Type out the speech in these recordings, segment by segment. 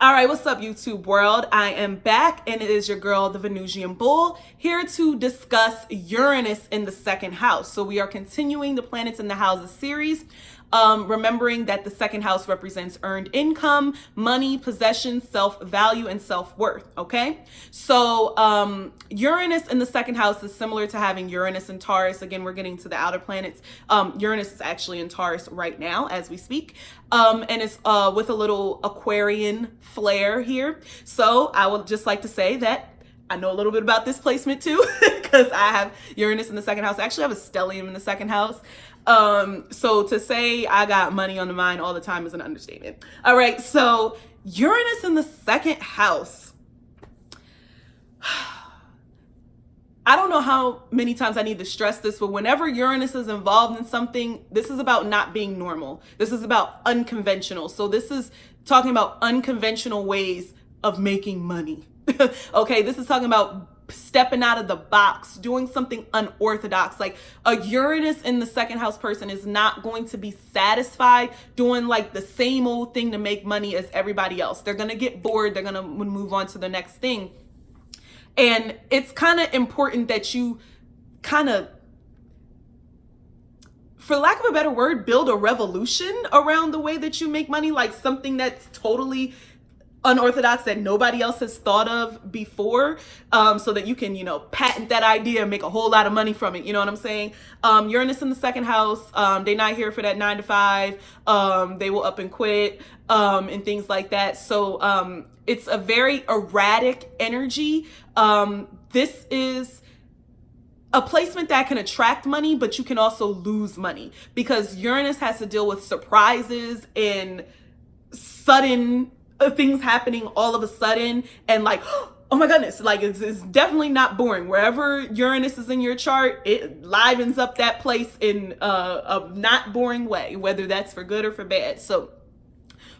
All right, what's up, YouTube world? I am back, and it is your girl, the Venusian Bull, here to discuss Uranus in the second house. So we are continuing the Planets in the Houses series, remembering that the second house represents earned income, money, possessions, self-value, and self-worth, okay? So Uranus in the second house is similar to having Uranus in Taurus. Again, we're getting to the outer planets. Uranus is actually in Taurus right now as we speak. And it's with a little Aquarian flair here. So I would just like to say that I know a little bit about this placement too, because I have Uranus in the second house. I actually have a stellium in the second house. So to say I got money on the mind all the time is an understatement. All right, so Uranus in the second house. I don't know how many times I need to stress this, but whenever Uranus is involved in something, this is about not being normal. This is about unconventional. So this is talking about unconventional ways of making money. Okay, this is talking about stepping out of the box, doing something unorthodox. Like a Uranus in the second house person is not going to be satisfied doing like the same old thing to make money as everybody else. They're going to get bored. They're going to move on to the next thing. And it's kind of important that you kind of, for lack of a better word, build a revolution around the way that you make money, like something that's totally unorthodox that nobody else has thought of before, so that you can, patent that idea and make a whole lot of money from it. You know what I'm saying? Uranus in the second house, they're not here for that 9 to 5. They will up and quit, and things like that. So it's a very erratic energy. This is a placement that can attract money, but you can also lose money because Uranus has to deal with surprises and sudden things happening all of a sudden, and like, oh my goodness, like it's definitely not boring. Wherever Uranus is in your chart, it livens up that place in a not boring way, whether that's for good or for bad. So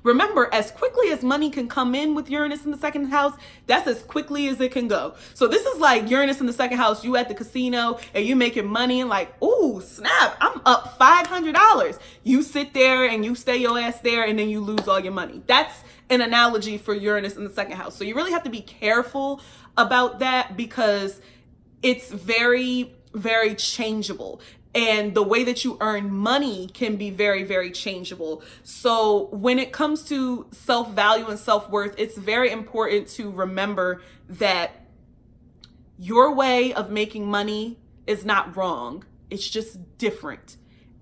remember, as quickly as money can come in with Uranus in the second house, that's as quickly as it can go. So this is like Uranus in the second house, you at the casino and you making money and like, ooh, snap, I'm up $500. You sit there and you stay your ass there and then you lose all your money. That's an analogy for Uranus in the second house. So you really have to be careful about that because it's very, very changeable. And the way that you earn money can be very, very changeable. So when it comes to self-value and self-worth, it's very important to remember that your way of making money is not wrong. It's just different.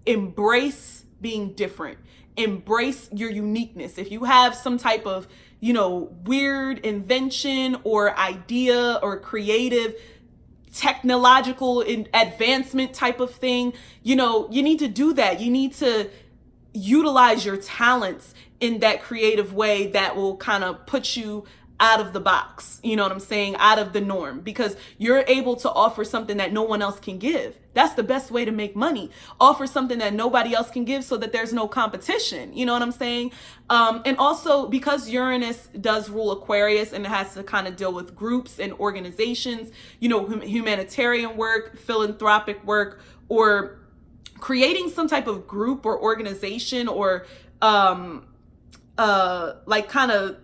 Embrace being different. Embrace your uniqueness. If you have some type of, weird invention or idea or creative technological advancement type of thing, you need to do that. You need to utilize your talents in that creative way that will kind of put you out of the box, you know what I'm saying, out of the norm, because you're able to offer something that no one else can give. That's the best way to make money. Offer something that nobody else can give so that there's no competition. You know what I'm saying? And also because Uranus does rule Aquarius and it has to kind of deal with groups and organizations, humanitarian work, philanthropic work, or creating some type of group or organization or like kind of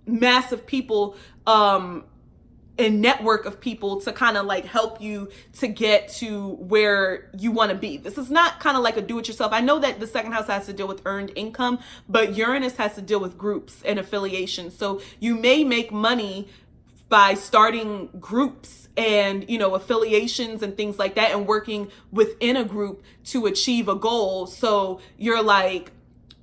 massive people and network of people to kind of like help you to get to where you want to be. This is not kind of like a do-it-yourself. I know that the second house has to deal with earned income, but Uranus has to deal with groups and affiliations. So you may make money by starting groups and, affiliations and things like that and working within a group to achieve a goal. So you're like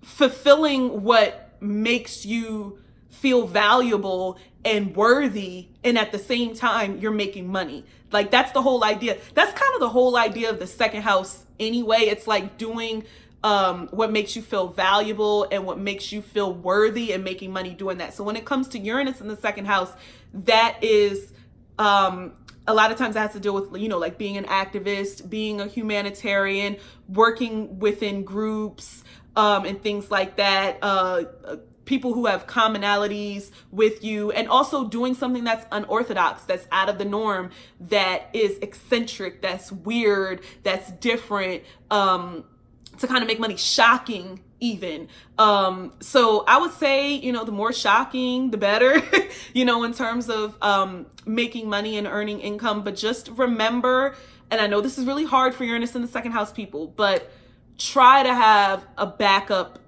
fulfilling what makes you feel valuable and worthy, and at the same time you're making money. Like that's the whole idea. That's kind of the whole idea of the second house anyway. It's like doing what makes you feel valuable and what makes you feel worthy and making money doing that. So when it comes to Uranus in the second house, that is a lot of times that has to deal with, like being an activist, being a humanitarian, working within groups, and things like that, people who have commonalities with you, and also doing something that's unorthodox, that's out of the norm, that is eccentric, that's weird, that's different, to kind of make money, shocking even. So I would say, you know, the more shocking, the better, you know, in terms of making money and earning income. But just remember, and I know this is really hard for Uranus in the second house people, but try to have a backup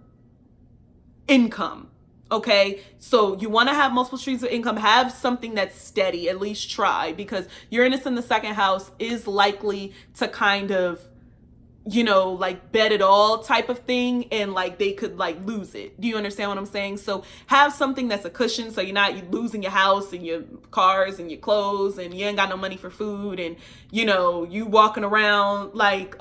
income. Okay, so you want to have multiple streams of income, have something that's steady, at least try, because Uranus in the second house is likely to kind of, you know, like bet it all type of thing, and like they could like lose it. Do you understand what I'm saying? So have something that's a cushion, so you're not losing your house and your cars and your clothes, and you ain't got no money for food, and you know, you walking around like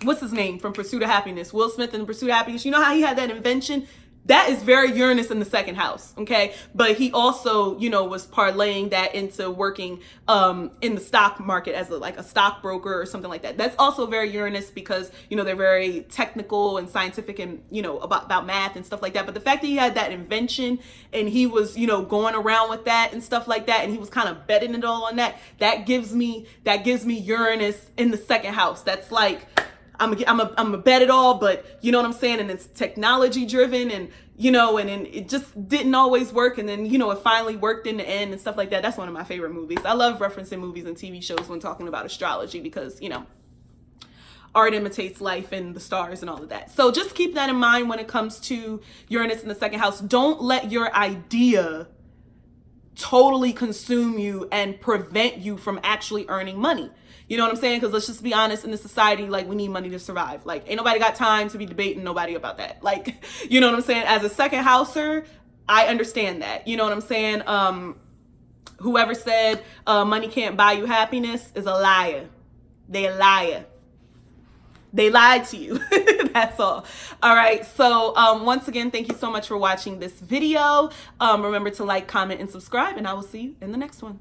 what's his name from Pursuit of Happiness, Will Smith in Pursuit of Happiness. You know how he had that invention? That is very Uranus in the second house, okay? But he also, you know, was parlaying that into working in the stock market as like a stockbroker or something like that. That's also very Uranus because, you know, they're very technical and scientific and, you know, about math and stuff like that. But the fact that he had that invention and he was, you know, going around with that and stuff like that, and he was kind of betting it all on that, that gives me Uranus in the second house. That's like, I'm a bet it all, but you know what I'm saying? And it's technology driven, and, you know, and it just didn't always work. And then, you know, it finally worked in the end and stuff like that. That's one of my favorite movies. I love referencing movies and TV shows when talking about astrology because, you know, art imitates life and the stars and all of that. So just keep that in mind when it comes to Uranus in the second house. Don't let your idea totally consume you and prevent you from actually earning money. You know what I'm saying? Because let's just be honest, in this society, like, we need money to survive. Like, ain't nobody got time to be debating nobody about that. Like, you know what I'm saying? As a second houser, I understand that. You know what I'm saying? Whoever said money can't buy you happiness is a liar. They a liar. They lied to you. That's all. All right. So once again, thank you so much for watching this video. Remember to like, comment, and subscribe, and I will see you in the next one.